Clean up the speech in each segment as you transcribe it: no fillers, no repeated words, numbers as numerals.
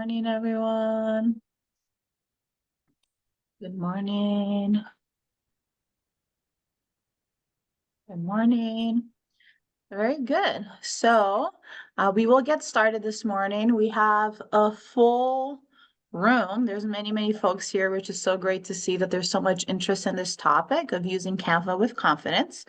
Morning, everyone. Good morning. Good morning. Very good. So we will get started this morning. We have a full room. There's many folks here, which is so great to see that there's so much interest in this topic of using Canva with confidence.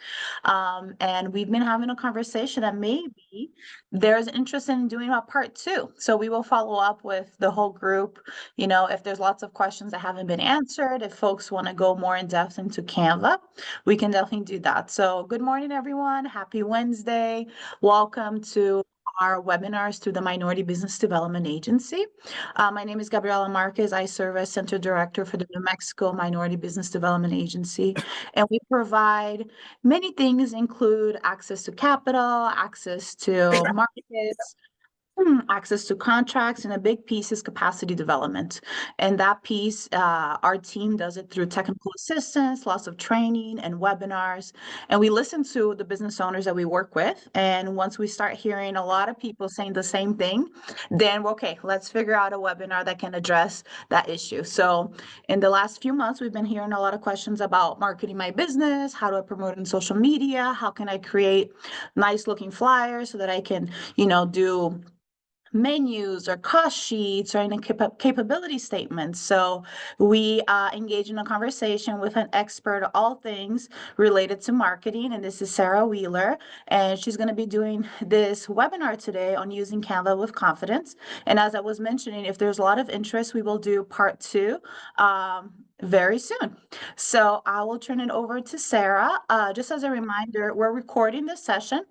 And we've been having a conversation that maybe there's interest in doing a part two. So we will follow up with the whole group. If there's lots of questions that haven't been answered, if folks want to go more in depth into Canva, we can definitely do that. So good morning, everyone. Happy Wednesday. Welcome to our webinars through the Minority Business Development Agency. My name is Gabriela Marquez. I serve as Center Director for the New Mexico Minority Business Development Agency. And we provide many things, include access to capital, access to markets, access to contracts, and a big piece is capacity development. And that piece, our team does it through technical assistance, lots of training and webinars. And we listen to the business owners that we work with. And once we start hearing a lot of people saying the same thing, then okay, let's figure out a webinar that can address that issue. So in the last few months, we've been hearing a lot of questions about marketing my business. How do I promote in social media? How can I create nice looking flyers so that I can, do menus or cost sheets or any capability statements. So we engage in a conversation with an expert of all things related to marketing, and this is Sarah Wheeler, and she's going to be doing this webinar today on using Canva with confidence. And as I was mentioning, if there's a lot of interest, we will do part two very soon. So I will turn it over to Sarah. Just as a reminder, we're recording this session.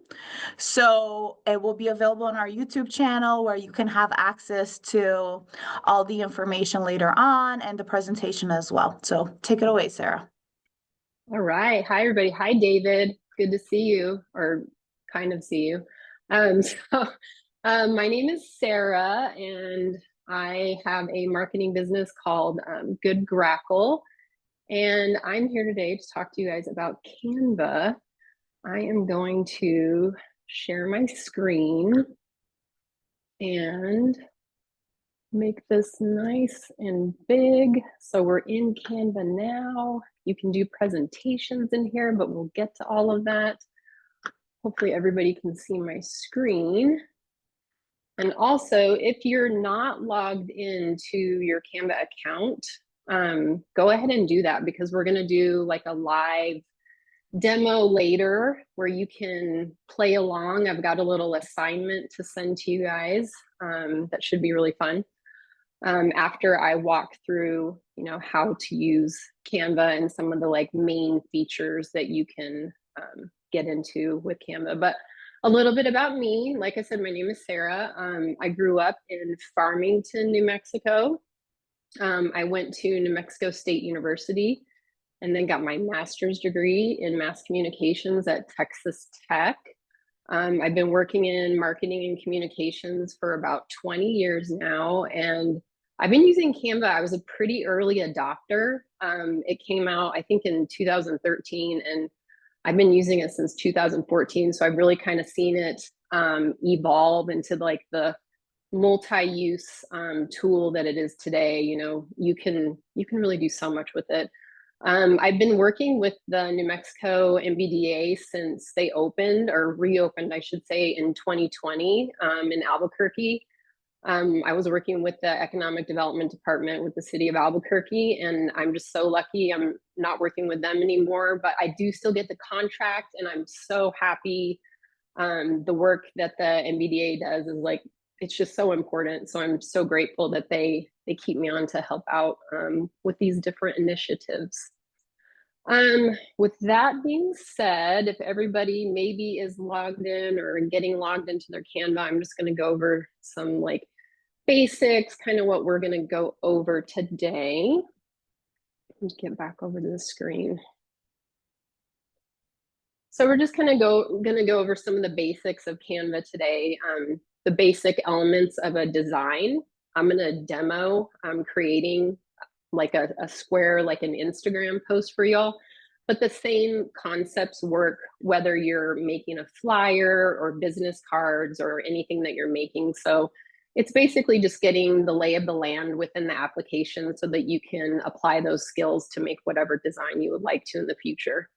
So it will be available on our YouTube channel where you can have access to all the information later on and the presentation as well. So take it away, Sarah. All right. Hi, everybody. Hi, David. Good to see you, or kind of see you. My name is Sarah, and I have a marketing business called Good Grackle. And I'm here today to talk to you guys about Canva. I am going to share my screen and make this nice and big. So we're in Canva now. You can do presentations in here, but we'll get to all of that. Hopefully everybody can see my screen. And also, if you're not logged into your Canva account, go ahead and do that, because we're going to do like a live demo later where you can play along. I've got a little assignment to send to you guys that should be really fun. After I walk through, how to use Canva and some of the like main features that you can get into with Canva. But a little bit about me. Like I said, my name is Sarah. I grew up in Farmington, New Mexico. I went to New Mexico State University and then got my master's degree in mass communications at Texas Tech. I've been working in marketing and communications for about 20 years now, and I've been using Canva. I was a pretty early adopter. It came out, I think, in 2013, and I've been using it since 2014. So I've really kind of seen it evolve into like the multi-use tool that it is today. You can really do so much with it. I've been working with the New Mexico MBDA since they opened, or reopened, I should say, in 2020 in Albuquerque. I was working with the Economic Development Department with the city of Albuquerque, and I'm just so lucky I'm not working with them anymore, but I do still get the contract, and I'm so happy. The work that the MBDA does is like, it's just so important. So I'm so grateful that they keep me on to help out with these different initiatives. With that being said, if everybody maybe is logged in or getting logged into their Canva, I'm just going to go over some like basics, kind of what we're going to go over today. Let's get back over to the screen. So we're just kind of going to go over some of the basics of Canva today. The basic elements of a design. I'm going to demo creating like a square, like an Instagram post for y'all. But the same concepts work whether you're making a flyer or business cards or anything that you're making. So It's basically just getting the lay of the land within the application so that you can apply those skills to make whatever design you would like to in the future.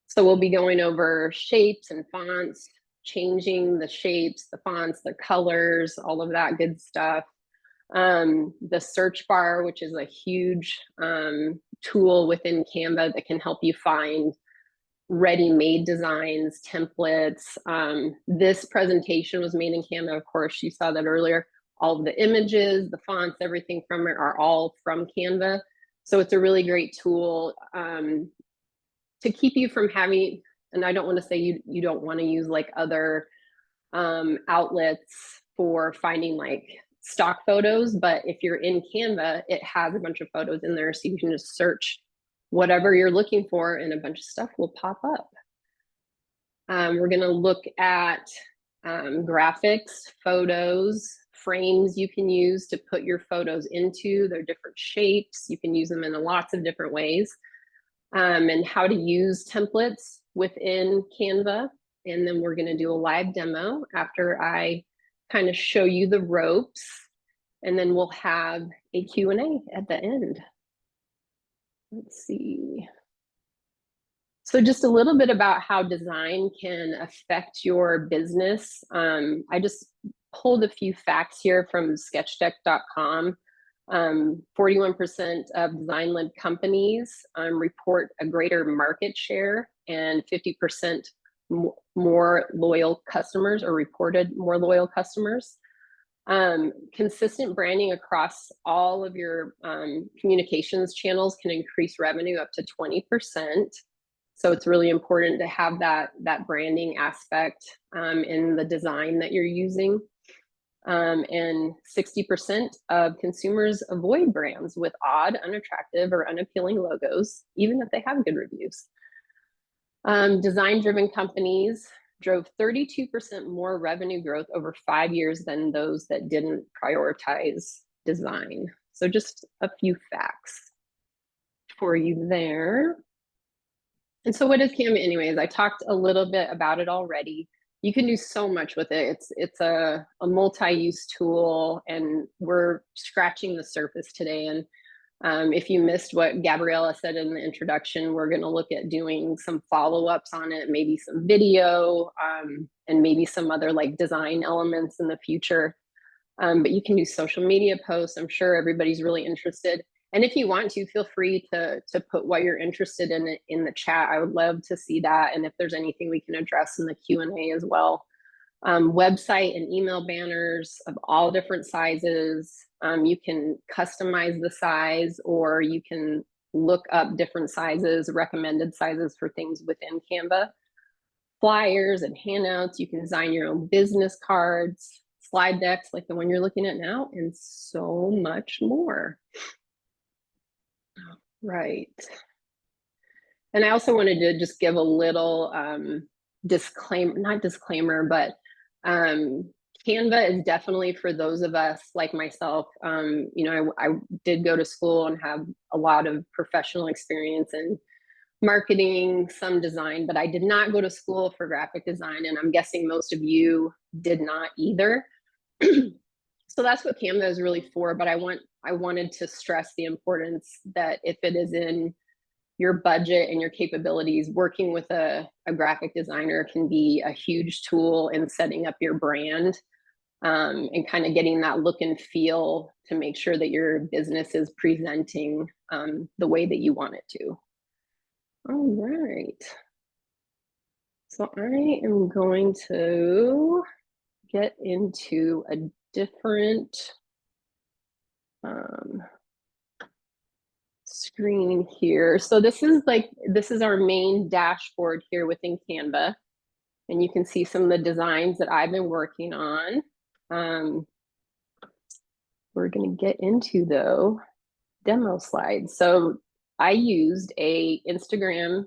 So we'll be going over shapes and fonts, changing the shapes, the fonts, the colors, all of that good stuff. The search bar, which is a huge tool within Canva that can help you find ready-made designs, templates. This presentation was made in Canva, of course, you saw that earlier. All of the images, the fonts, everything from it are all from Canva. So it's a really great tool to keep you from having, and I don't want to say you don't want to use like other outlets for finding like stock photos, but if you're in Canva, it has a bunch of photos in there, so you can just search whatever you're looking for and a bunch of stuff will pop up. We're going to look at graphics, photos, frames you can use to put your photos into. They're different shapes. You can use them in lots of different ways. And how to use templates within Canva. And then we're going to do a live demo after I kind of show you the ropes. And then we'll have a Q&A at the end. Let's see. So just a little bit about how design can affect your business. I just pulled a few facts here from sketchdeck.com. 41% of design-led companies report a greater market share and 50% more loyal customers, or reported more loyal customers. Consistent branding across all of your communications channels can increase revenue up to 20%. So it's really important to have that branding aspect in the design that you're using. And 60% of consumers avoid brands with odd, unattractive, or unappealing logos, even if they have good reviews. Design-driven companies drove 32% more revenue growth over 5 years than those that didn't prioritize design. So just a few facts for you there. And so what is Canva anyways? I talked a little bit about it already. You can do so much with it. It's a multi-use tool, and we're scratching the surface today. And if you missed what Gabriella said in the introduction, we're going to look at doing some follow-ups on it, maybe some video, and maybe some other like design elements in the future. But you can do social media posts. I'm sure everybody's really interested. And if you want to, feel free to put what you're interested in the chat. I would love to see that. And if there's anything we can address in the Q&A as well. Website and email banners of all different sizes. You can customize the size, or you can look up different sizes, recommended sizes for things within Canva. Flyers and handouts. You can design your own business cards, slide decks like the one you're looking at now, and so much more. Right. And I also wanted to just give a little disclaimer, not disclaimer, but Canva is definitely for those of us like myself. You know, I did go to school and have a lot of professional experience in marketing, some design, but I did not go to school for graphic design. And I'm guessing most of you did not either. So that's what Canva is really for. But I wanted to stress the importance that if it is in your budget and your capabilities, working with a graphic designer can be a huge tool in setting up your brand, and kind of getting that look and feel to make sure that your business is presenting the way that you want it to. All right. So I am going to get into a different screen here. So this is our main dashboard here within Canva. And you can see some of the designs that I've been working on. We're going to get into, though, demo slides. So I used a Instagram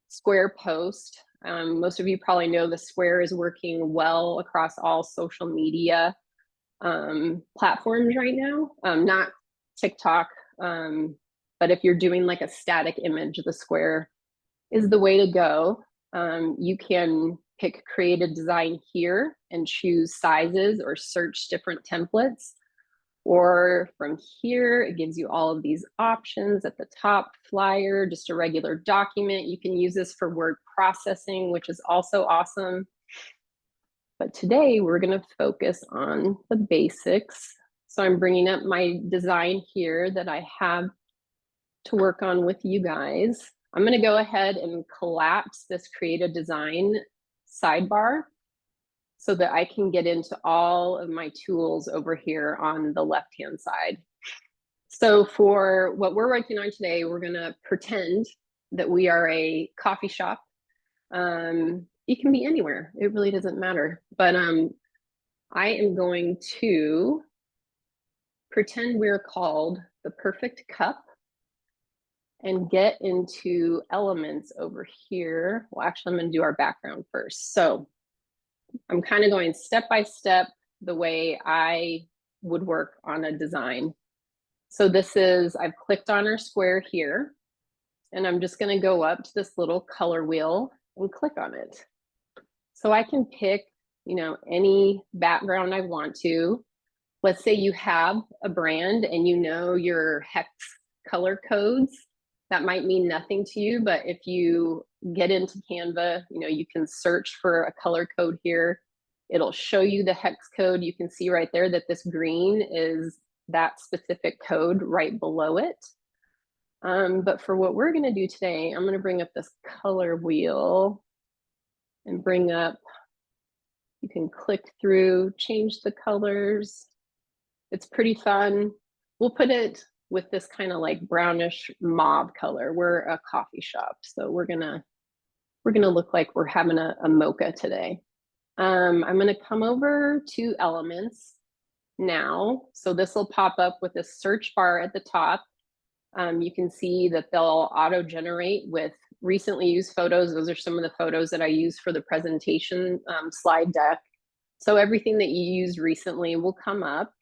Square post. Most of you probably know the Square is working well across all social media platforms right now. Not TikTok, but if you're doing like a static image, the Square is the way to go. You can pick create a design here, and choose sizes or search different templates. Or from here, it gives you all of these options at the top, flyer, just a regular document. You can use this for word processing, which is also awesome. But today we're going to focus on the basics. So I'm bringing up my design here that I have to work on with you guys. I'm going to go ahead and collapse this create a design sidebar so that I can get into all of my tools over here on the left-hand side. So for what we're working on today, we're going to pretend that we are a coffee shop. It can be anywhere. It really doesn't matter. But I am going to pretend we're called the Perfect Cup and get into elements over here. Well, actually, I'm going to do our background first. So I'm kind of going step by step the way I would work on a design. So this is, I've clicked on our square here, and I'm just going to go up to this little color wheel and click on it. So I can pick, any background I want to. Let's say you have a brand and you know your hex color codes. That might mean nothing to you, but if you get into Canva, you can search for a color code here. It'll show you the hex code. You can see right there that this green is that specific code right below it. But for what we're going to do today, I'm going to bring up this color wheel and bring up, you can click through, change the colors. It's pretty fun. We'll put it with this kind of like brownish mauve color. We're a coffee shop, so we're gonna look like we're having a mocha today. I'm gonna come over to elements now. So this will pop up with a search bar at the top. You can see that they'll auto-generate with recently used photos. Those are some of the photos that I use for the presentation slide deck. So everything that you used recently will come up.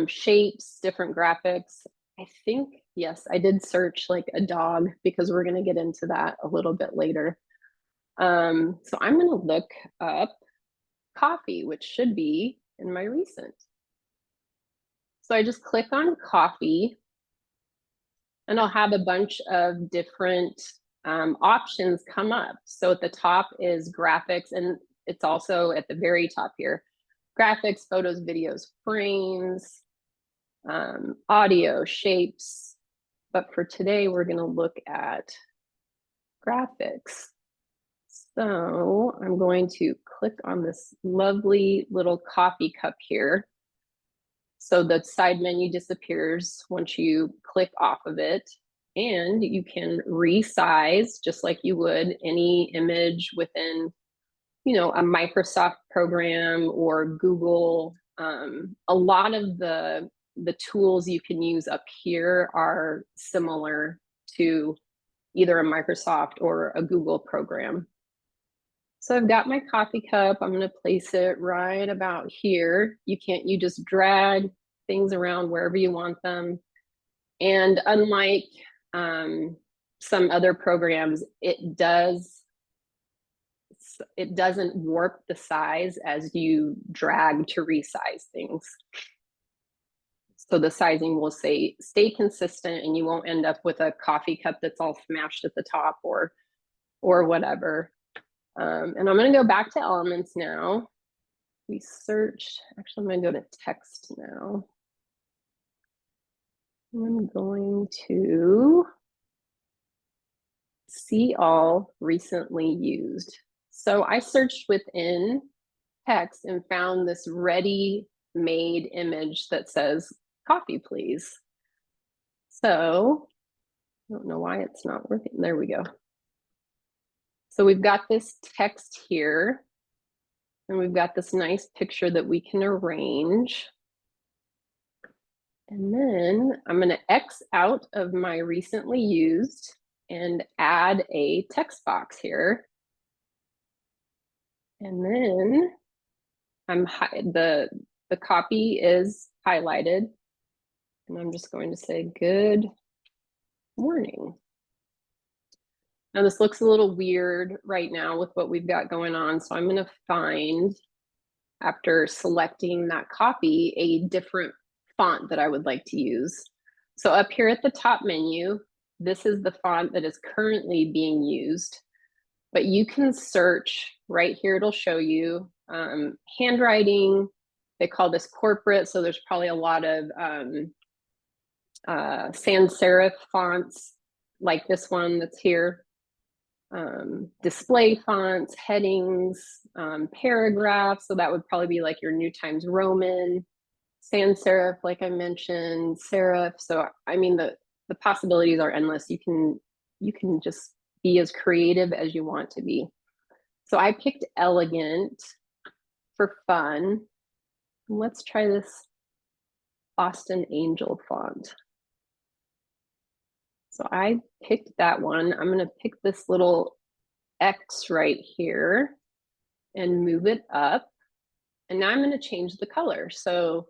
Shapes, different graphics. I think, yes, I did search like a dog because we're going to get into that a little bit later. So I'm going to look up coffee, which should be in my recent. So I just click on coffee and I'll have a bunch of different options come up. So at the top is graphics, and it's also at the very top here, graphics, photos, videos, frames, audio, shapes. But for today, we're going to look at graphics. So I'm going to click on this lovely little coffee cup here. So the side menu disappears once you click off of it, and you can resize just like you would any image within, a Microsoft program or Google. A lot of the tools you can use up here are similar to either a Microsoft or a Google program. So I've got my coffee cup. I'm going to place it right about here. You just drag things around wherever you want them. And unlike some other programs, it doesn't warp the size as you drag to resize things. So the sizing will stay consistent, and you won't end up with a coffee cup that's all smashed at the top or whatever. And I'm going to go back to elements now. We searched, actually, I'm going to go to text now. I'm going to see all recently used. So I searched within text and found this ready-made image that says, coffee, please. So I don't know why it's not working. There we go. So we've got this text here, and we've got this nice picture that we can arrange. And then I'm going to X out of my recently used and add a text box here. And then the copy is highlighted, and I'm just going to say good morning. Now this looks a little weird right now with what we've got going on, so I'm going to find after selecting that copy, a different font that I would like to use. So up here at the top menu, this is the font that is currently being used, but you can search right here. It'll show you handwriting. They call this corporate, so there's probably a lot of sans serif fonts like this one that's here. Display fonts, headings, paragraphs. So that would probably be like your New Times Roman, sans serif, like I mentioned, serif. So I mean, the possibilities are endless. You can just be as creative as you want to be. So I picked elegant for fun. Let's try this Boston Angel font. So I picked that one. I'm going to pick this little X right here and move it up. And now I'm going to change the color. So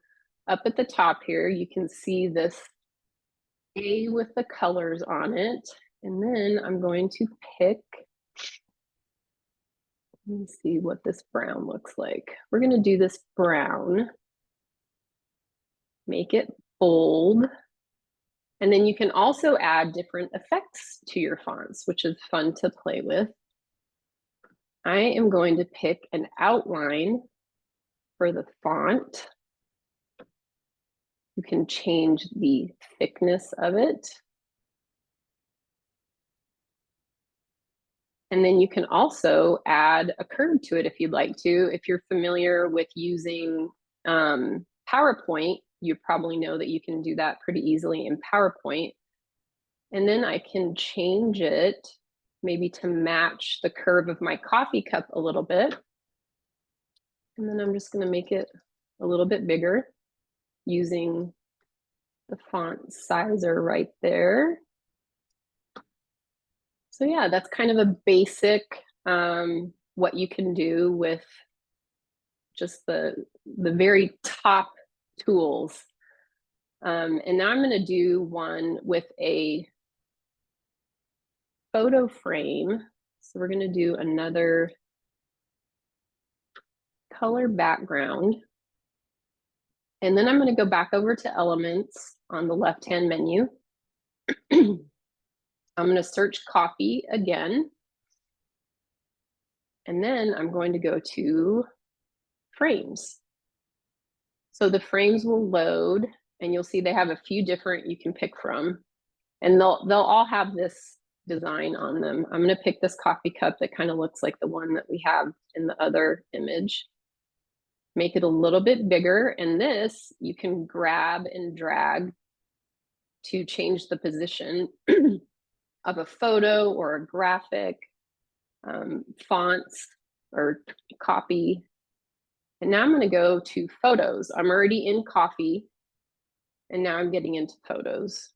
up at the top here, you can see this A with the colors on it. And then I'm going to pick, let me see what this brown looks like. We're going to do this brown, make it bold. And then you can also add different effects to your fonts, which is fun to play with. I am going to pick an outline for the font. You can change the thickness of it. And then you can also add a curve to it if you'd like to. If you're familiar with using PowerPoint, you probably know that you can do that pretty easily in PowerPoint. And then I can change it maybe to match the curve of my coffee cup a little bit. And then I'm just going to make it a little bit bigger using the font sizer right there. So yeah, that's kind of a basic what you can do with just the very top tools. And now I'm going to do one with a photo frame. So we're going to do another color background. And then I'm going to go back over to elements on the left-hand menu. I'm going to search coffee again. And then I'm going to go to frames. So the frames will load and you'll see they have a few different you can pick from. And they'll all have this design on them. I'm going to pick this coffee cup that kind of looks like the one that we have in the other image. Make it a little bit bigger, and this you can grab and drag to change the position of a photo or a graphic, fonts or copy. And now I'm going to go to photos. I'm already in coffee, and now I'm getting into photos.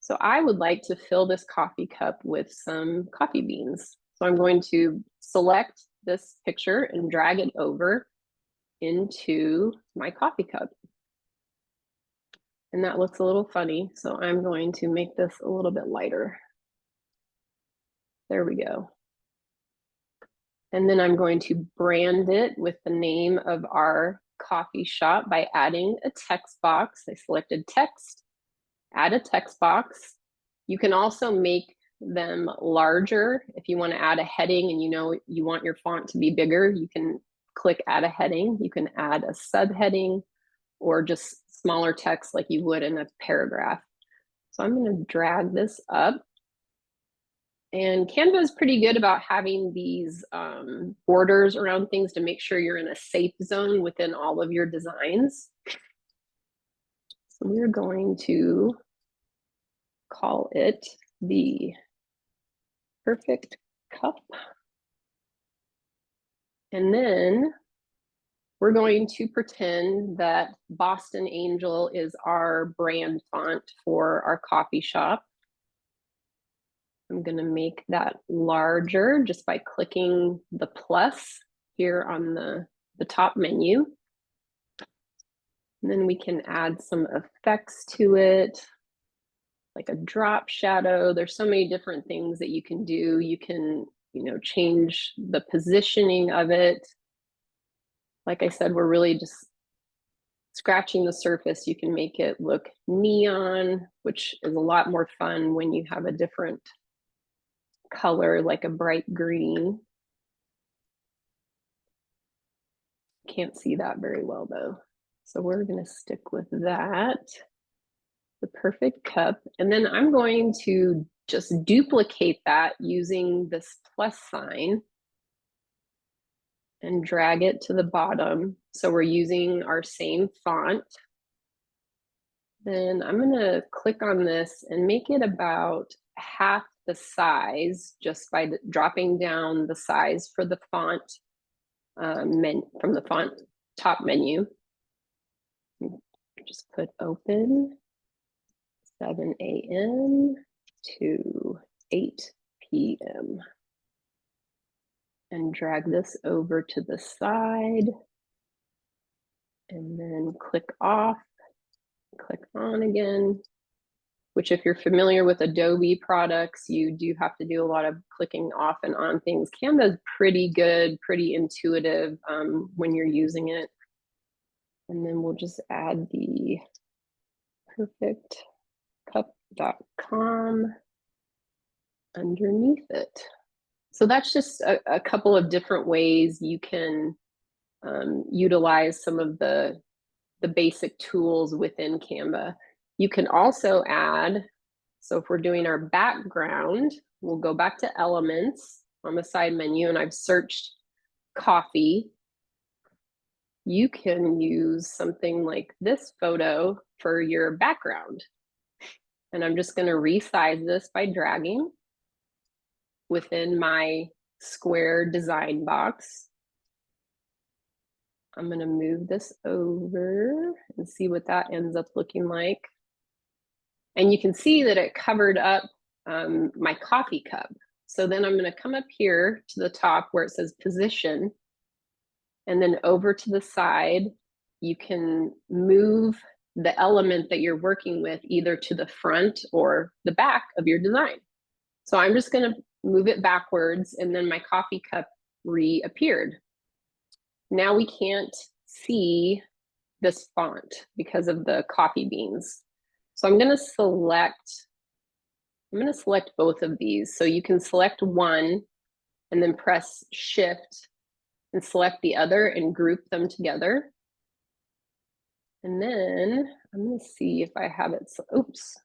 So I would like to fill this coffee cup with some coffee beans. So I'm going to select this picture and drag it over into my coffee cup. And that looks a little funny, so I'm going to make this a little bit lighter. There we go. And then I'm going to brand it with the name of our coffee shop by adding a text box. I selected text, add a text box. You can also make them larger. If you want to add a heading and you know you want your font to be bigger, you can click add a heading. You can add a subheading or just smaller text like you would in a paragraph. So I'm going to drag this up. And Canva is pretty good about having these borders around things to make sure you're in a safe zone within all of your designs. So we're going to call it the perfect cup. And then we're going to pretend that Boston Angel is our brand font for our coffee shop. I'm going to make that larger just by clicking the plus here on the top menu. And then we can add some effects to it, like a drop shadow. There's so many different things that you can do. You can, change the positioning of it. Like I said, we're really just scratching the surface. You can make it look neon, which is a lot more fun when you have a different color, like a bright green. Can't see that very well though. So we're gonna stick with that, the perfect cup. And then I'm going to just duplicate that using this plus sign and drag it to the bottom. So we're using our same font. Then I'm gonna click on this and make it about half the size just by dropping down the size for the font from the font top menu. Just put open 7 a.m. to 8 p.m. and drag this over to the side and then click off, click on again, which if you're familiar with Adobe products, you do have to do a lot of clicking off and on things. Canva is pretty good, pretty intuitive when you're using it. And then we'll just add the perfectcup.com underneath it. So that's just a couple of different ways you can utilize some of the basic tools within Canva. You can also add, so if we're doing our background, we'll go back to elements on the side menu, and I've searched coffee. You can use something like this photo for your background. And I'm just going to resize this by dragging within my square design box. I'm going to move this over and see what that ends up looking like. And you can see that it covered up my coffee cup. So then I'm going to come up here to the top where it says position, and then over to the side, you can move the element that you're working with either to the front or the back of your design. So I'm just going to move it backwards, and then my coffee cup reappeared. Now we can't see this font because of the coffee beans. So I'm going to select both of these. So you can select one and then press Shift and select the other and group them together. And then I'm going to see if I have it. Oops,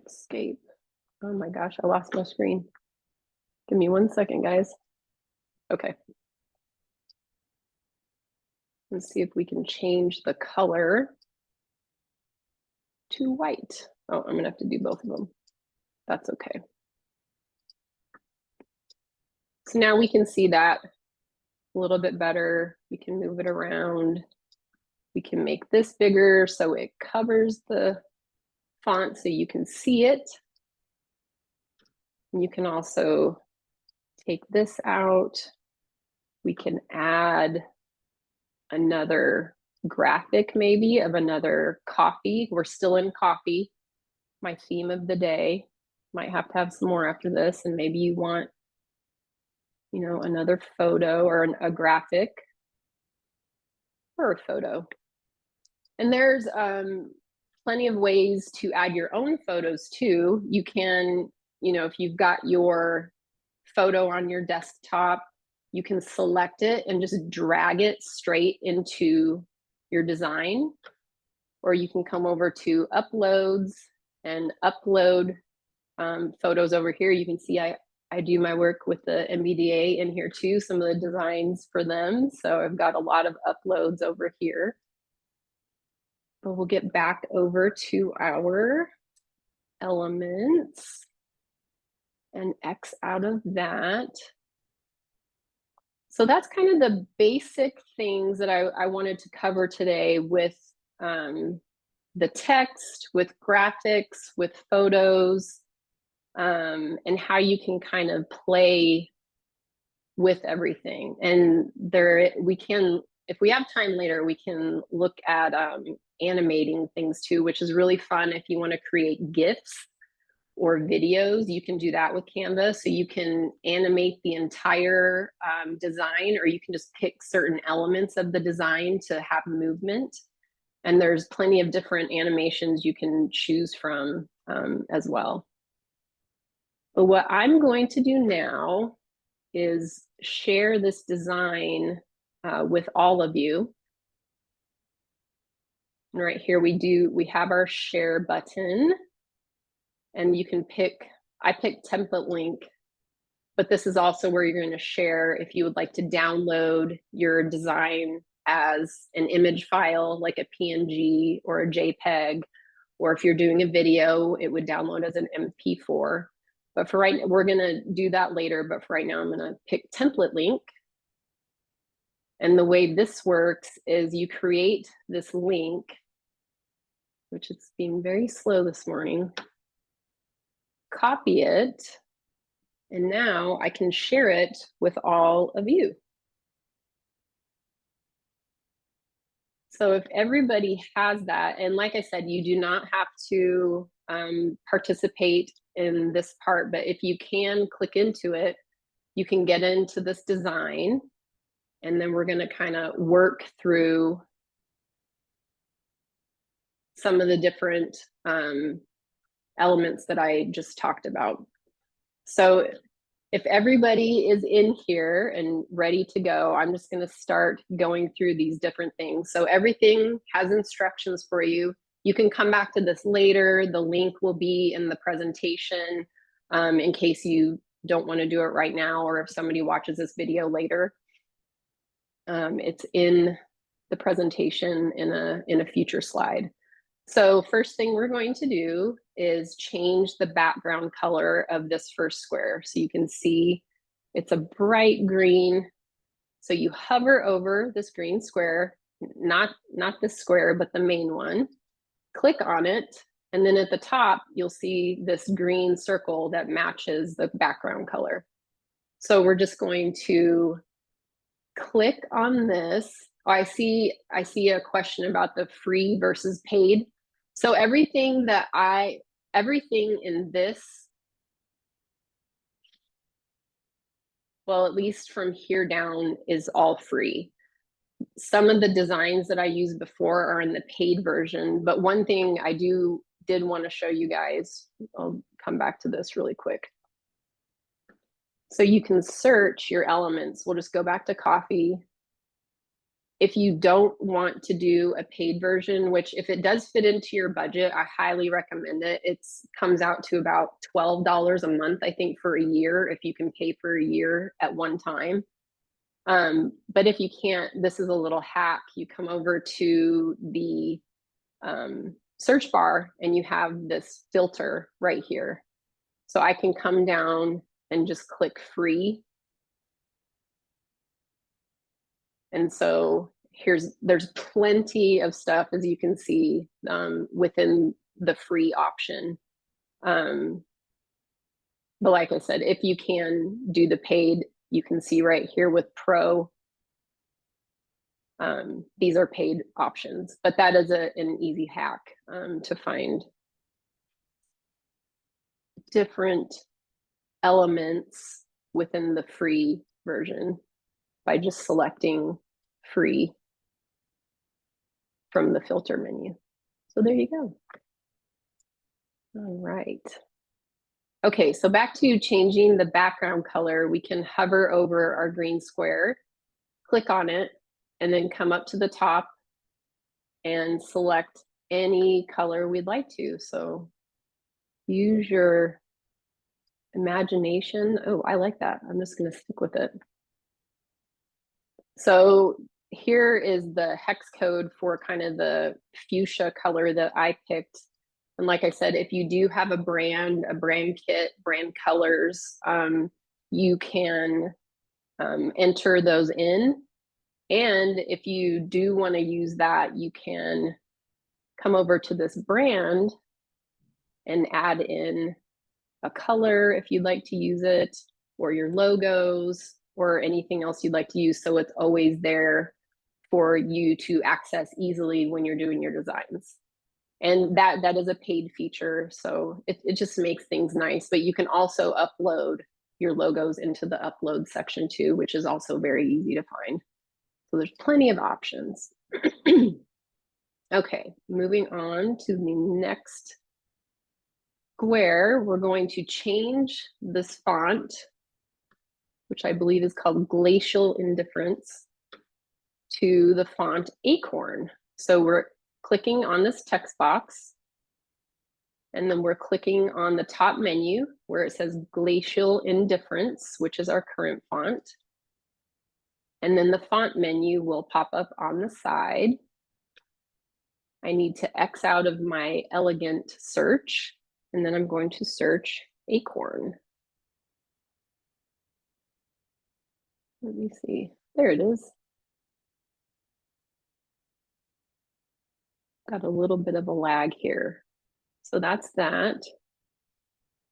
escape. Oh my gosh, I lost my screen. Give me 1 second, guys. Okay. Let's see if we can change the color to white. Oh, I'm gonna have to do both of them. That's okay. So now we can see that a little bit better. We can move it around. We can make this bigger so it covers the font so you can see it. And you can also take this out. We can add another graphic maybe of another coffee. We're still in coffee, my theme of the day. Might have to have some more after this, and maybe you want, you know, another photo or a graphic or a photo. And there's plenty of ways to add your own photos too. You can, you know, if you've got your photo on your desktop, you can select it and just drag it straight into your design. Or you can come over to uploads and upload photos over here. You can see I do my work with the MBDA in here too, some of the designs for them. So I've got a lot of uploads over here. But we'll get back over to our elements and X out of that. So that's kind of the basic things that I wanted to cover today with the text, with graphics, with photos, and how you can kind of play with everything. And we can, if we have time later, we can look at animating things too, which is really fun if you want to create GIFs or videos, you can do that with Canva. So you can animate the entire design, or you can just pick certain elements of the design to have movement. And there's plenty of different animations you can choose from as well. But what I'm going to do now is share this design with all of you. And right here we have our share button, and you can pick, I picked template link, but this is also where you're going to share if you would like to download your design as an image file, like a PNG or a JPEG, or if you're doing a video, it would download as an MP4. But for right now, we're going to do that later, but for right now, I'm going to pick template link. And the way this works is you create this link, which it's being very slow this morning, copy it, and now I can share it with all of you. So if everybody has that, and like I said, you do not have to participate in this part, but if you can click into it, you can get into this design, and then we're going to kind of work through some of the different elements that I just talked about. So if everybody is in here and ready to go, I'm just going to start going through these different things. So everything has instructions for you. You can come back to this later. The link will be in the presentation in case you don't want to do it right now, or if somebody watches this video later. It's in the presentation in a future slide. So first thing we're going to do is change the background color of this first square. So you can see it's a bright green. So you hover over this green square, not this square, but the main one. Click on it, and then at the top, you'll see this green circle that matches the background color. So we're just going to click on this. Oh, I see a question about the free versus paid. So everything in this, well, at least from here down, is all free. Some of the designs that I used before are in the paid version, but one thing I did want to show you guys, I'll come back to this really quick. So you can search your elements. We'll just go back to coffee. If you don't want to do a paid version, which if it does fit into your budget, I highly recommend it. It comes out to about $12 a month, I think, for a year, if you can pay for a year at one time. But if you can't, this is a little hack. You come over to the search bar and you have this filter right here. So I can come down and just click free. And so there's plenty of stuff, as you can see, within the free option. But like I said, if you can do the paid, you can see right here with Pro, these are paid options, but that is an easy hack to find different elements within the free version by just selecting free from the filter menu. So there you go. All right. Okay, so back to changing the background color, we can hover over our green square, click on it, and then come up to the top and select any color we'd like to. So use your imagination. Oh, I like that. I'm just going to stick with it. So here is the hex code for kind of the fuchsia color that I picked. And like I said, if you do have a brand kit, brand colors, you can enter those in. And if you do want to use that, you can come over to this brand and add in a color if you'd like to use it, or your logos, or anything else you'd like to use, so it's always there for you to access easily when you're doing your designs. And that is a paid feature, so it just makes things nice. But you can also upload your logos into the upload section too, which is also very easy to find. So there's plenty of options. Okay, moving on to the next square, we're going to change this font, which I believe is called Glacial Indifference, to the font Acorn. So we're clicking on this text box, and then we're clicking on the top menu where it says Glacial Indifference, which is our current font. And then the font menu will pop up on the side. I need to X out of my elegant search, and then I'm going to search Acorn. Let me see. There it is. Got a little bit of a lag here. So that's that.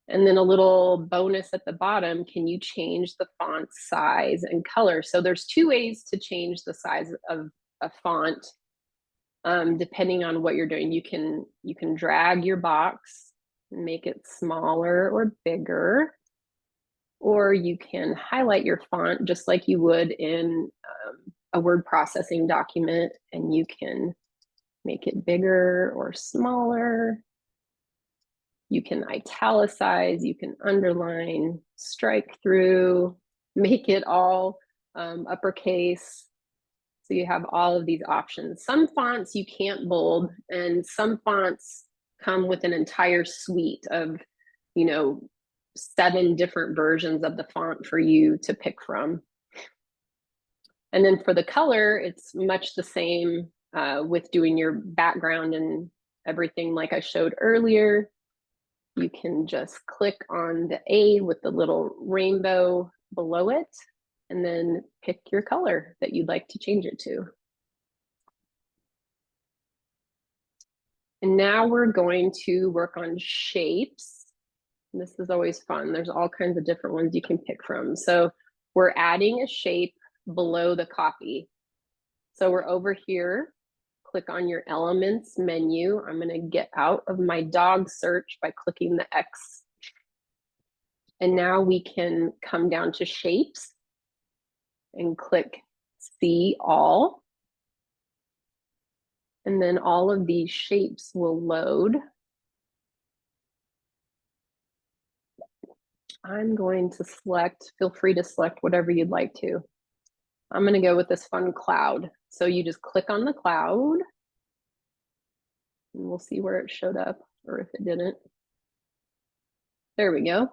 And then a little bonus at the bottom, can you change the font size and color? So there's two ways to change the size of a font, depending on what you're doing. You can drag your box and make it smaller or bigger, or you can highlight your font just like you would in a word processing document, and you can make it bigger or smaller. You can italicize, you can underline, strike through, make it all uppercase. So you have all of these options. Some fonts you can't bold, and some fonts come with an entire suite of, 7 different versions of the font for you to pick from. And then for the color, it's much the same with doing your background and everything like I showed earlier. You can just click on the A with the little rainbow below it, and then pick your color that you'd like to change it to. And now we're going to work on shapes. This is always fun. There's all kinds of different ones you can pick from. So we're adding a shape below the copy. So we're over here, click on your elements menu. I'm going to get out of my dog search by clicking the X. And now we can come down to shapes and click see all. And then all of these shapes will load. I'm going to select, feel free to select whatever you'd like to. I'm going to go with this fun cloud. So you just click on the cloud, and we'll see where it showed up or if it didn't. There we go.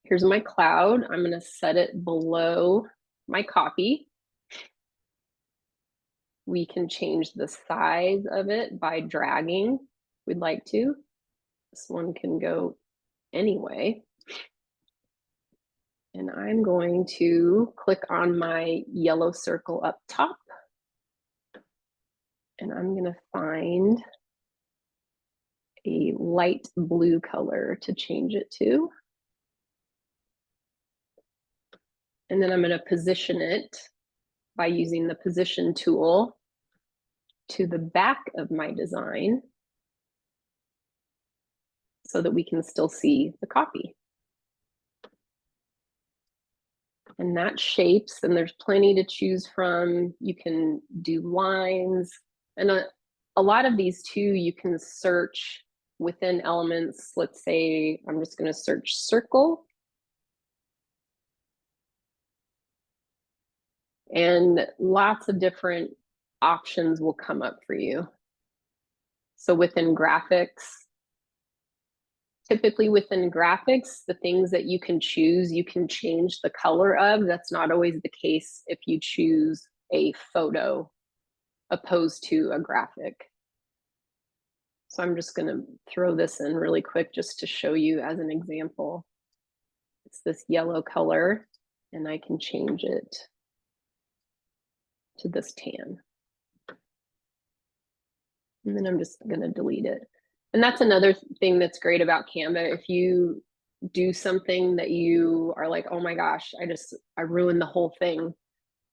Here's my cloud. I'm going to set it below my copy. We can change the size of it by dragging. We'd like to. This one can go anyway. And I'm going to click on my yellow circle up top. And I'm going to find a light blue color to change it to. And then I'm going to position it by using the position tool to the back of my design so that we can still see the copy. And that shapes, and there's plenty to choose from. You can do lines, and a lot of these too, you can search within elements. Let's say I'm just going to search circle. And lots of different options will come up for you. So within graphics, typically within graphics, the things that you can choose, you can change the color of. That's not always the case if you choose a photo opposed to a graphic. So I'm just going to throw this in really quick just to show you as an example. It's this yellow color, and I can change it to this tan. And then I'm just going to delete it. And that's another thing that's great about Canva. If you do something that you are like, oh my gosh, I ruined the whole thing,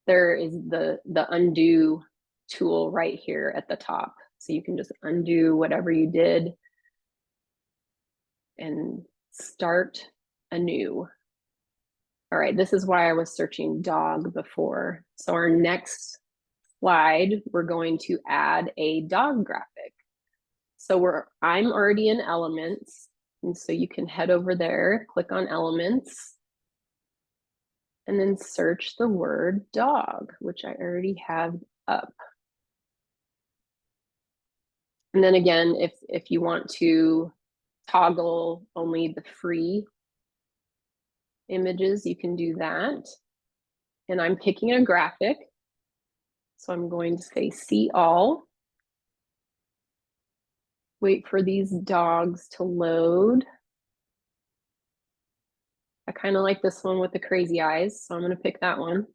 there is the undo tool right here at the top. So you can just undo whatever you did and start anew. All right, this is why I was searching dog before. So our next slide, we're going to add a dog graphic. So I'm already in Elements, and so you can head over there, click on Elements, and then search the word dog, which I already have up. And then again, if you want to toggle only the free images, you can do that. And I'm picking a graphic. So I'm going to say see all. Wait for these dogs to load. I kind of like this one with the crazy eyes, so I'm going to pick that one.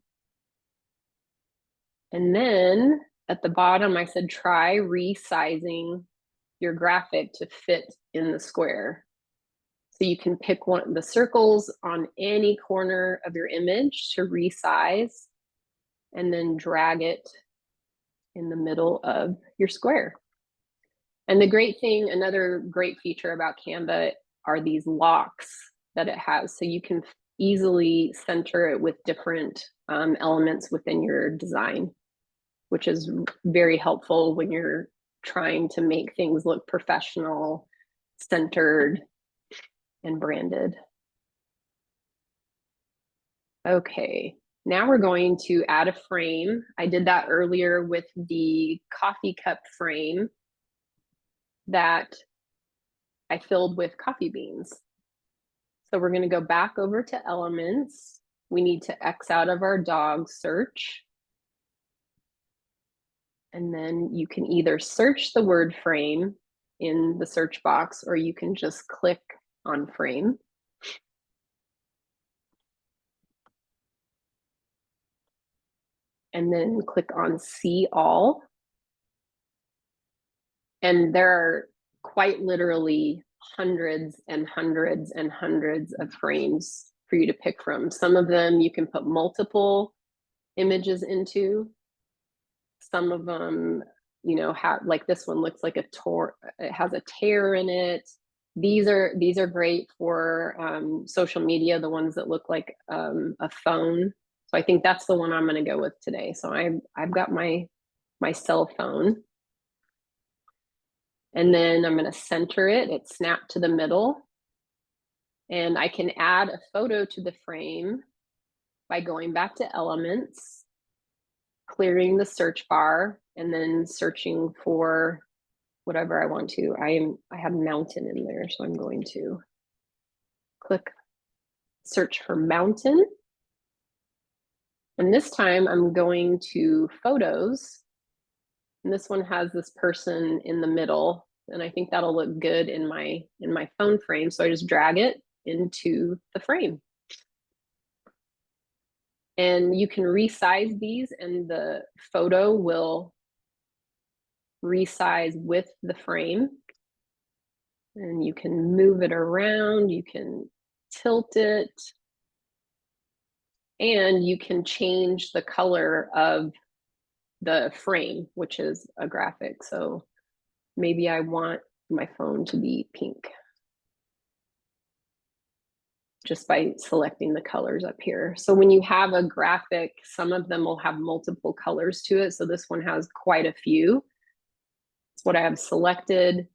And then at the bottom, I said try resizing your graphic to fit in the square. So you can pick one of the circles on any corner of your image to resize and then drag it in the middle of your square. And the great thing, another great feature about Canva are these locks that it has. So you can easily center it with different elements within your design, which is very helpful when you're trying to make things look professional, centered, and branded. Okay, now we're going to add a frame. I did that earlier with the coffee cup frame that I filled with coffee beans. So we're going to go back over to Elements. We need to X out of our dog search. And then you can either search the word frame in the search box, or you can just click on frame. And then click on see all. And there are quite literally hundreds and hundreds and hundreds of frames for you to pick from. Some of them you can put multiple images into. Some of them, you know, have, like this one looks like it has a tear in it. These are great for social media, the ones that look like a phone. So I think that's the one I'm going to go with today. So I've got my cell phone. And then I'm going to center it. It's snapped to the middle. And I can add a photo to the frame by going back to Elements, clearing the search bar, and then searching for whatever I want to. I have mountain in there, so I'm going to click search for mountain. And this time I'm going to photos. And this one has this person in the middle. And I think that'll look good in my phone frame. So I just drag it into the frame. And you can resize these and the photo will resize with the frame. And you can move it around, you can tilt it, and you can change the color of the frame, which is a graphic. So maybe I want my phone to be pink just by selecting the colors up here. So when you have a graphic, some of them will have multiple colors to it. So this one has quite a few. It's what I have selected.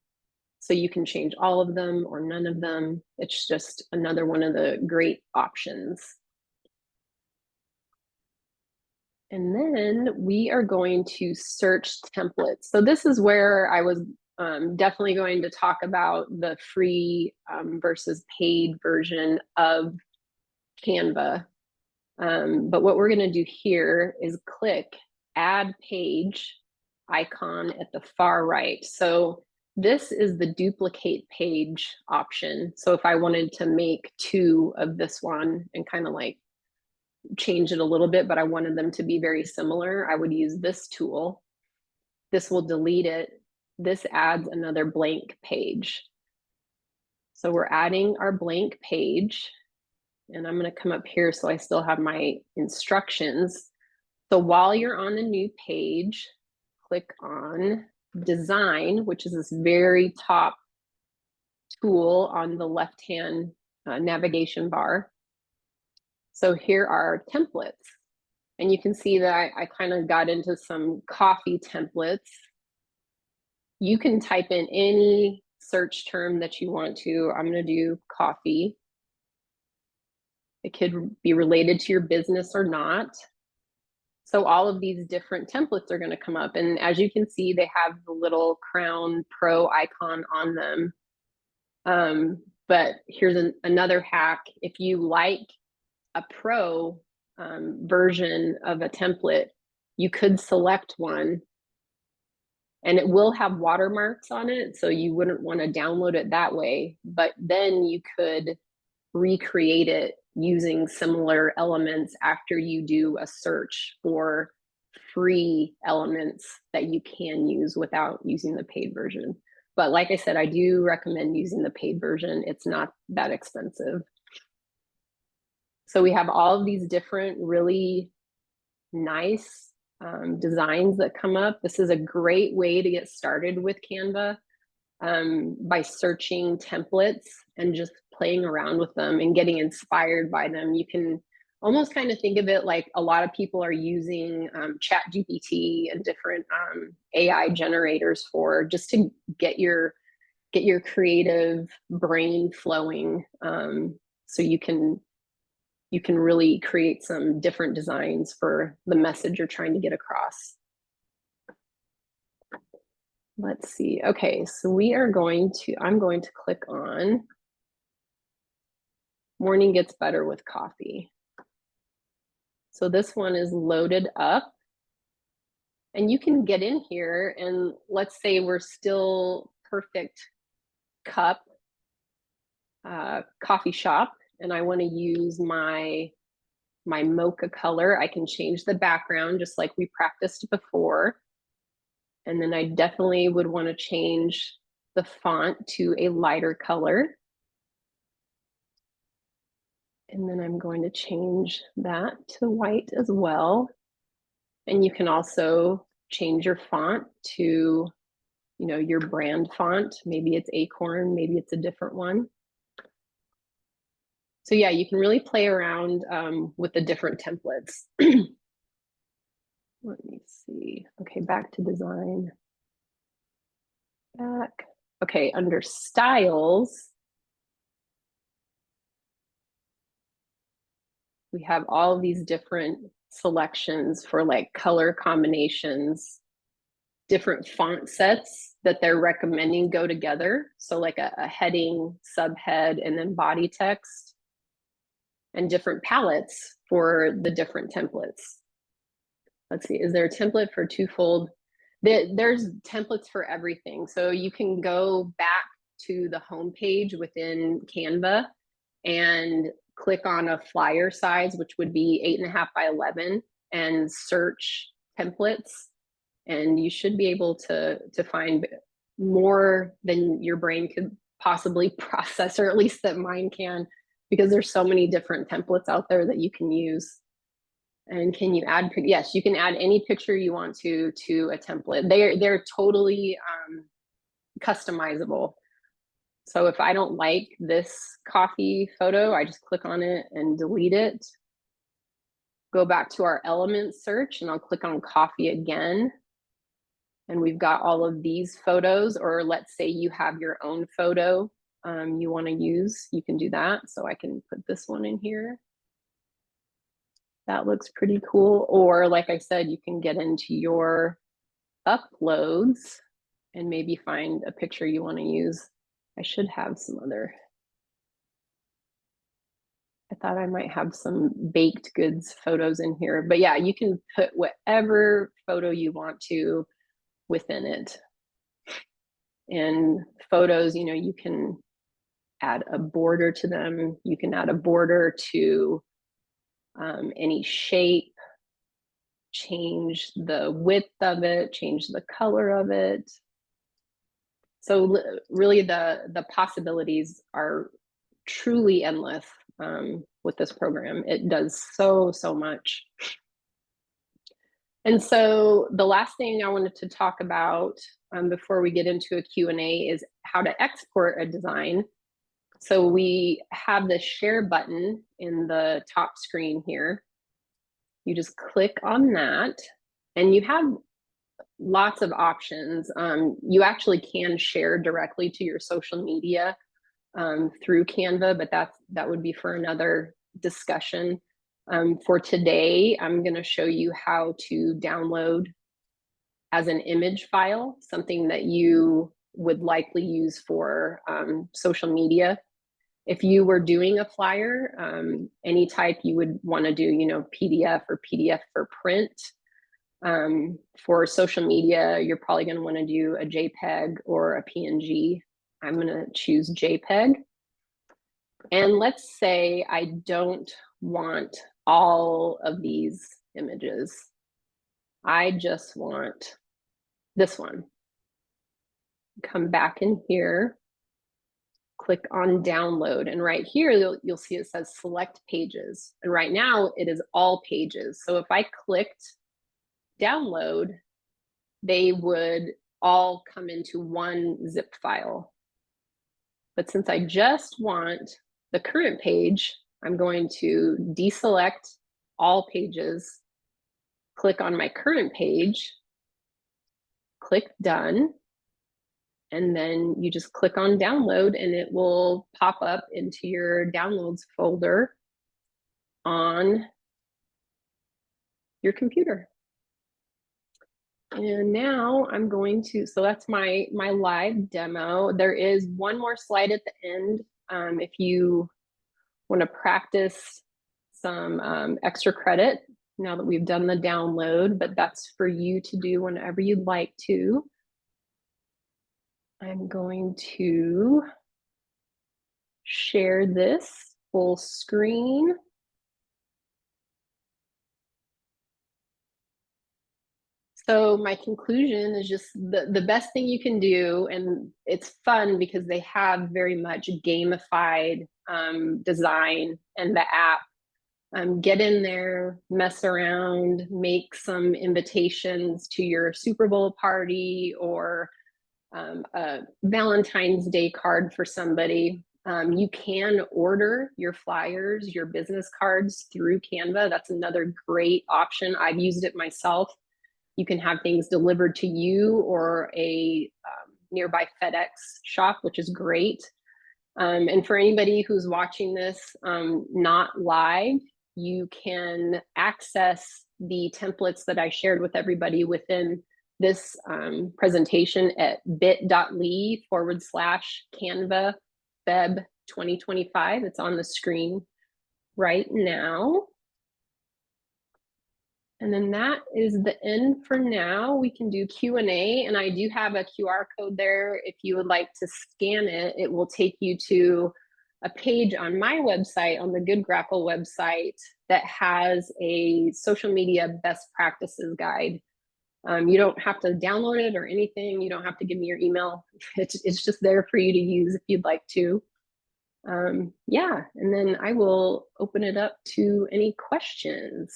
So you can change all of them or none of them. It's just another one of the great options. And then we are going to search templates. So this is where I was definitely going to talk about the free versus paid version of Canva. But what we're going to do here is click add page icon at the far right. So this is the duplicate page option. So if I wanted to make two of this one and kind of like change it a little bit, but I wanted them to be very similar, I would use this tool. This will delete it. This adds another blank page. So we're adding our blank page, and I'm going to come up here so I still have my instructions. So while you're on the new page, click on design, which is this very top tool on the left-hand navigation bar. So here are templates. And you can see that I kind of got into some coffee templates. You can type in any search term that you want to. I'm going to do coffee. It could be related to your business or not. So all of these different templates are going to come up. And as you can see, they have the little Crown Pro icon on them. But here's another hack. If you like a pro version of a template, you could select one and it will have watermarks on it. So you wouldn't want to download it that way, but then you could recreate it using similar elements after you do a search for free elements that you can use without using the paid version. But like I said, I do recommend using the paid version. It's not that expensive. So we have all of these different really nice designs that come up. This is a great way to get started with Canva by searching templates and just playing around with them and getting inspired by them. You can almost kind of think of it like a lot of people are using ChatGPT and different AI generators for just to get your creative brain flowing, so you can really create some different designs for the message you're trying to get across. Let's see. Okay, so I'm going to click on Morning Gets Better with Coffee. So this one is loaded up. And you can get in here and let's say we're still perfect cup coffee shop and I want to use my mocha color. I can change the background just like we practiced before. And then I definitely would want to change the font to a lighter color. And then I'm going to change that to white as well. And you can also change your font to, your brand font. Maybe it's Acorn, maybe it's a different one. So yeah, you can really play around with the different templates. Let me see. Okay, back to design. Back. Okay, under styles, we have all these different selections for like color combinations, different font sets that they're recommending go together. So like a heading, subhead, and then body text, and different palettes for the different templates. Let's see, is there a template for twofold? There's templates for everything. So you can go back to the home page within Canva and click on a flyer size, which would be 8.5 by 11, and search templates. And you should be able to find more than your brain could possibly process, or at least that mine can, because there's so many different templates out there that you can use. And can you add, yes, you can add any picture you want to a template. They're totally customizable. So if I don't like this coffee photo, I just click on it and delete it. Go back to our element search and I'll click on coffee again. And we've got all of these photos, or let's say you have your own photo you want to use, you can do that. So I can put this one in here. That looks pretty cool. Or like I said, you can get into your uploads and maybe find a picture you want to use. I should have some other, I thought I might have some baked goods photos in here, but yeah, you can put whatever photo you want to within it. And photos, you can add a border to them. You can add a border to any shape, change the width of it, change the color of it. So really the possibilities are truly endless with this program. It does so much. And so the last thing I wanted to talk about before we get into a Q&A is how to export a design. So we have the share button in the top screen here. You just click on that and you have lots of options. You actually can share directly to your social media through Canva, but that would be for another discussion. For today, I'm going to show you how to download as an image file, something that you would likely use for social media. If you were doing a flyer, any type you would want to do, PDF or PDF for print. For social media, you're probably going to want to do a JPEG or a PNG. I'm going to choose JPEG. And let's say I don't want all of these images. I just want this one. Come back in here, click on download. And right here, you'll see it says select pages. And right now it is all pages. So if I clicked download, they would all come into one zip file. But since I just want the current page, I'm going to deselect all pages, click on my current page, click done, and then you just click on download and it will pop up into your downloads folder on your computer. And now I'm going to, so that's my live demo. There is one more slide at the end. If you want to practice some extra credit now that we've done the download, but that's for you to do whenever you'd like to. I'm going to share this full screen. So my conclusion is just the best thing you can do, and it's fun because they have very much gamified design and the app. Get in there, mess around, make some invitations to your Super Bowl party or a Valentine's Day card for somebody. You can order your flyers, your business cards through Canva. That's another great option. I've used it myself. You can have things delivered to you or a nearby FedEx shop, which is great. And for anybody who's watching this not live, you can access the templates that I shared with everybody within this presentation at bit.ly/Canva Feb 2025. It's on the screen right now. And then that is the end for now. We can do Q&A, and I do have a QR code there. If you would like to scan it, it will take you to a page on my website, on the Good Grapple website, that has a social media best practices guide. You don't have to download it or anything. You don't have to give me your email. It's just there for you to use if you'd like to. Yeah, and then I will open it up to any questions.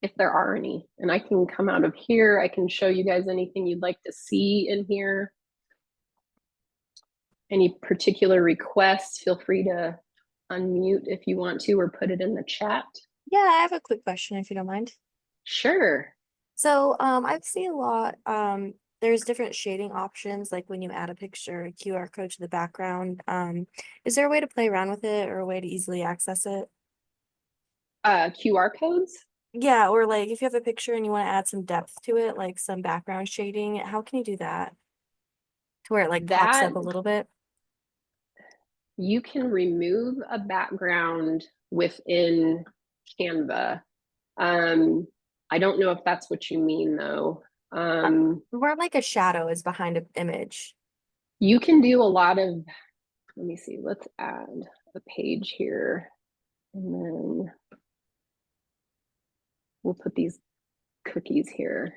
If there are any, and I can come out of here. I can show you guys anything you'd like to see in here. Any particular requests, feel free to unmute if you want to, or put it in the chat. Yeah, I have a quick question if you don't mind. Sure. So, I've seen a lot, there's different shading options, like when you add a picture, a QR code to the background. Is there a way to play around with it or a way to easily access it? QR codes? Yeah, or like if you have a picture and you want to add some depth to it, like some background shading, how can you do that? To where it like pops That up a little bit? you can remove a background within Canva. I don't know if that's what you mean though. More like a shadow is behind an image. You can do a lot of, let me see, let's add a page here. And then we'll put these cookies here.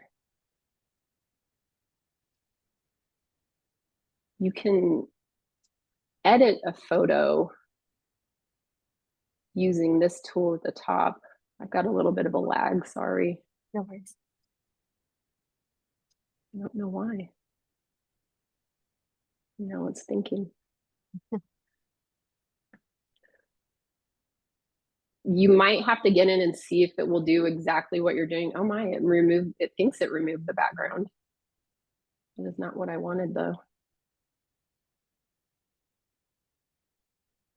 You can edit a photo using this tool at the top. I've got a little bit of a lag, sorry. No worries. I don't know why. Now it's thinking. You might have to get in and see if it will do exactly what you're doing. Oh my, it thinks it removed the background. It is not what I wanted though.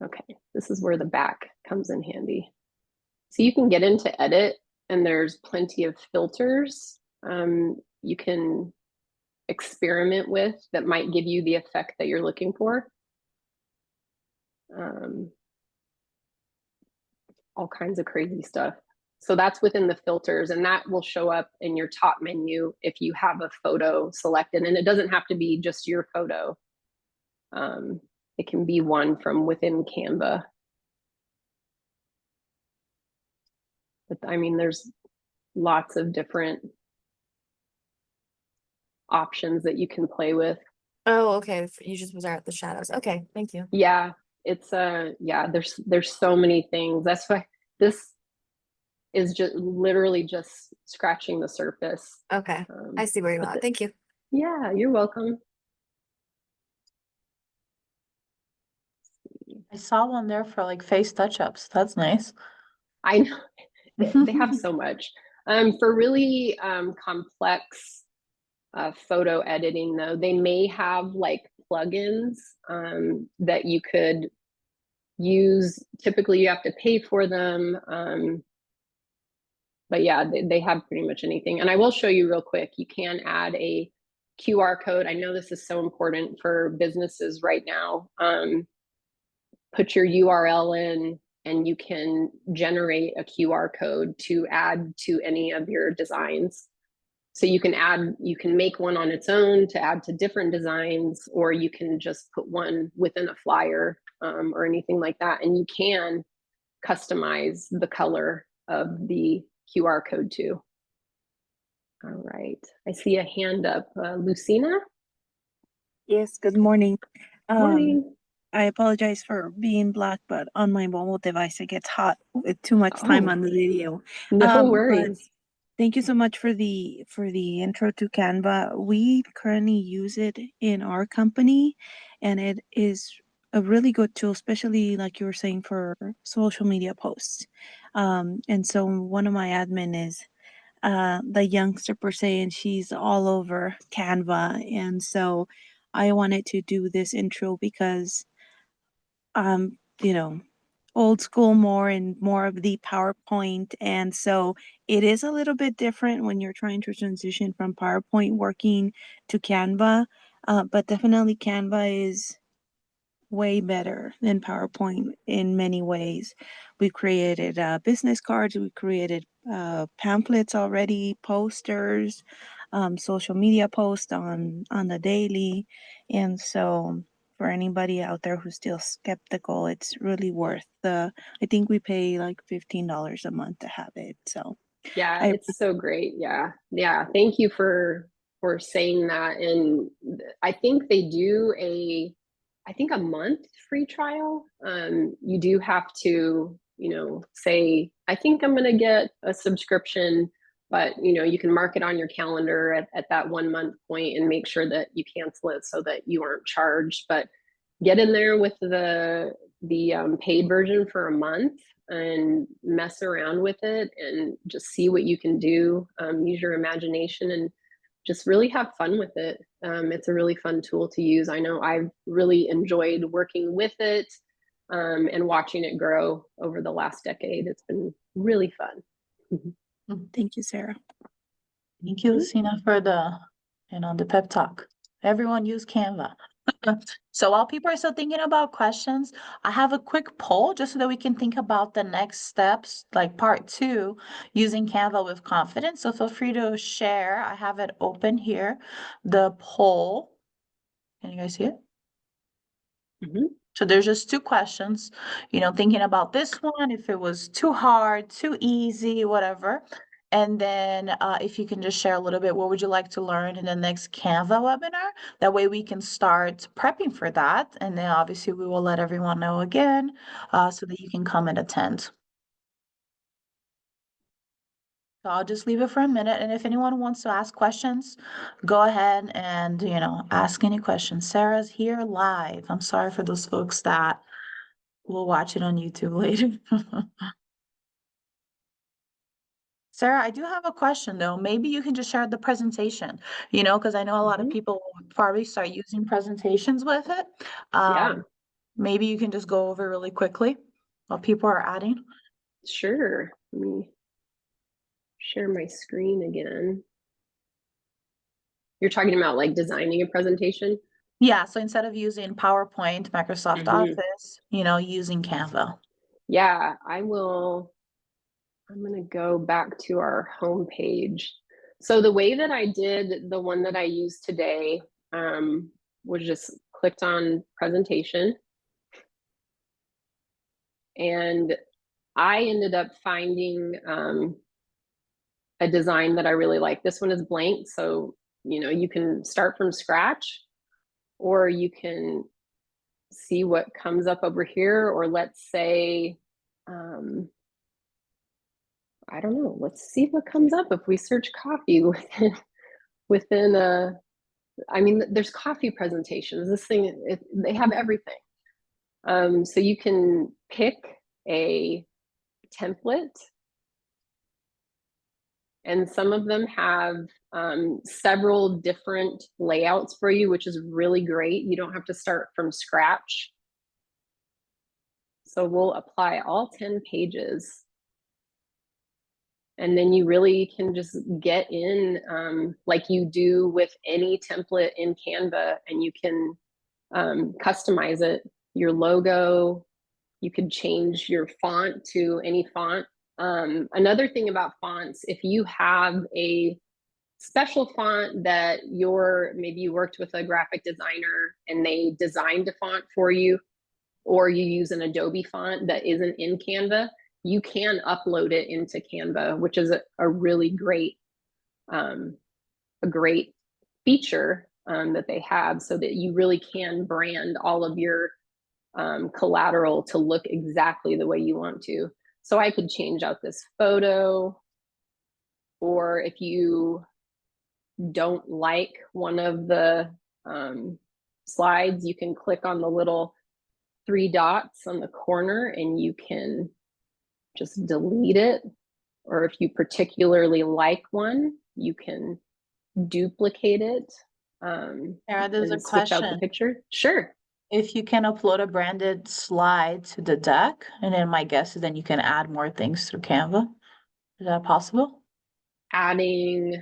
Okay, this is where the back comes in handy. So you can get into edit and there's plenty of filters you can experiment with that might give you the effect that you're looking for. All kinds of crazy stuff. So that's within the filters, and that will show up in your top menu if you have a photo selected. And it doesn't have to be just your photo. It can be one from within Canva. But I mean, there's lots of different options that you can play with. Oh, okay. You just was out the shadows. Okay, thank you. Yeah, it's yeah, there's so many things. That's why this is just literally just scratching the surface. Okay, I see where you're at. Thank you. Yeah, you're welcome. I saw one there for like face touch-ups. That's nice. I know they have so much. For really complex photo editing, though, they may have like plugins that you could use. Typically, you have to pay for them. But yeah, they have pretty much anything. And I will show you real quick. You can add a QR code. I know this is so important for businesses right now. Put your URL in and you can generate a QR code to add to any of your designs. So you can make one on its own to add to different designs, or you can just put one within a flyer or anything like that. And you can customize the color of the QR code too. All right, I see a hand up. Lucina? Yes, good morning. Morning. I apologize for being black, but on my mobile device it gets hot with too much time on the video. No But worries. thank you so much for the intro to Canva. We currently use it in our company, and it is a really good tool, especially like you were saying for social media posts. And so one of my admin is the youngster per se, and she's all over Canva. And so I wanted to do this intro because you know, old school more and more of the PowerPoint. And so it is a little bit different when you're trying to transition from PowerPoint working to Canva. But definitely Canva is way better than PowerPoint in many ways. We created business cards, we created pamphlets already, posters, social media posts on the daily. And so for anybody out there who's still skeptical, it's really worth I think we pay like $15 a month to have it. So Yeah, I it's so great. Yeah. Yeah. Thank you for saying that. And I think they do a month free trial. You do have to, say, I think I'm gonna get a subscription, but you can mark it on your calendar at that 1 month point and make sure that you cancel it so that you aren't charged. But get in there with the paid version for a month and mess around with it and just see what you can do. Use your imagination and just really have fun with it. It's a really fun tool to use. I know I've really enjoyed working with it and watching it grow over the last decade. It's been really fun. Thank you, Sarah. Thank you, Lucina, for the pep talk. Everyone use Canva. So while people are still thinking about questions, I have a quick poll just so that we can think about the next steps, like part 2, using Canva with confidence. So feel free to share. I have it open here, the poll. Can you guys see it? So there's just 2 questions, thinking about this one, if it was too hard, too easy, whatever. And then if you can just share a little bit, what would you like to learn in the next Canva webinar? That way we can start prepping for that. And then obviously we will let everyone know again so that you can come and attend. So I'll just leave it for a minute. And if anyone wants to ask questions, go ahead and, ask any questions. Sarah's here live. I'm sorry for those folks that will watch it on YouTube later. Sarah, I do have a question though. Maybe you can just share the presentation, because I know a lot of people will probably start using presentations with it. Yeah, Maybe you can just go over really quickly while people are adding. sure. Let me share my screen again. You're talking about like designing a presentation? Yeah, so instead of using PowerPoint, Microsoft Mhm. Office, using Canva. Yeah, I'm going to go back to our home page. So the way that I did the one that I used today was just clicked on presentation. And I ended up finding a design that I really like. This one is blank. So, you can start from scratch, or you can see what comes up over here. Or let's say, I don't know, let's see what comes up if we search coffee within a, I mean, there's coffee presentations. This thing, they have everything. So you can pick a template, and some of them have several different layouts for you, which is really great. You don't have to start from scratch. So we'll apply all 10 pages. And then you really can just get in like you do with any template in Canva, and you can customize it, your logo. You could change your font to any font. Another thing about fonts, if you have a special font that maybe you worked with a graphic designer and they designed a font for you, or you use an Adobe font that isn't in Canva, you can upload it into Canva, which is a really great, a great feature that they have, so that you really can brand all of your collateral to look exactly the way you want to. So I could change out this photo, or if you don't like one of the slides, you can click on the little 3 dots on the corner and you can just delete it. Or if you particularly like one, you can duplicate it Sarah, there's a and switch out the question. picture. Sure. If you can upload a branded slide to the deck, and then my guess is then you can add more things through Canva. Is that possible? Adding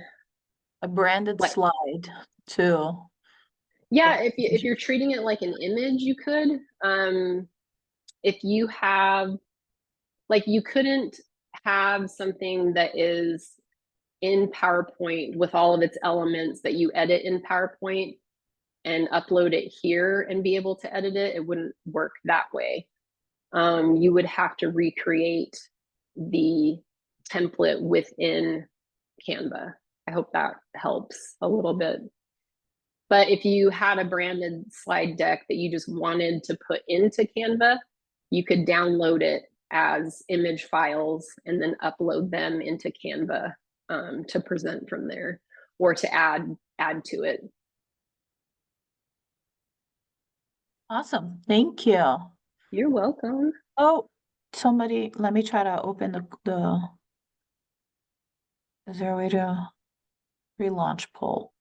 A branded like, slide to yeah, the if you're treating it like an image, you could. If you have, like, you couldn't have something that is in PowerPoint with all of its elements that you edit in PowerPoint and upload it here and be able to edit it. It wouldn't work that way. You would have to recreate the template within Canva. I hope that helps a little bit. But if you had a branded slide deck that you just wanted to put into Canva, you could download it as image files and then upload them into Canva to present from there, or to add to it. Awesome. Thank you. You're welcome. Oh, somebody, let me try to open is there a way to relaunch poll?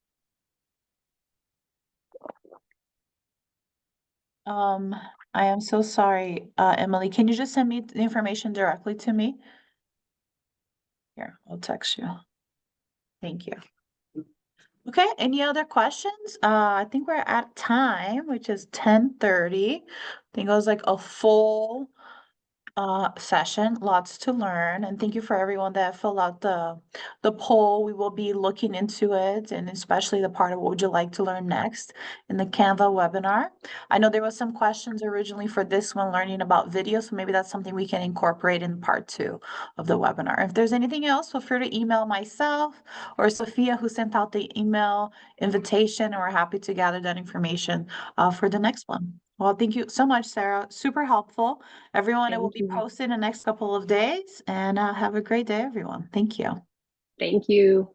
I am so sorry, Emily, can you just send me the information directly to me? Here, I'll text you. Thank you. Okay, any other questions? I think we're at time, which is 10:30. I think it was like a full session, lots to learn, and thank you for everyone that filled out the poll. We will be looking into it, and especially the part of what would you like to learn next in the Canva webinar. I know there was some questions originally for this one, learning about video, so maybe that's something we can incorporate in part 2 of the webinar. If there's anything else, feel free to email myself or Sophia, who sent out the email invitation, and we're happy to gather that information for the next one. Well, thank you so much, Sarah. Super helpful. Everyone, it will Thank be you. posted in the next couple of days, and have a great day, everyone. Thank you. Thank you.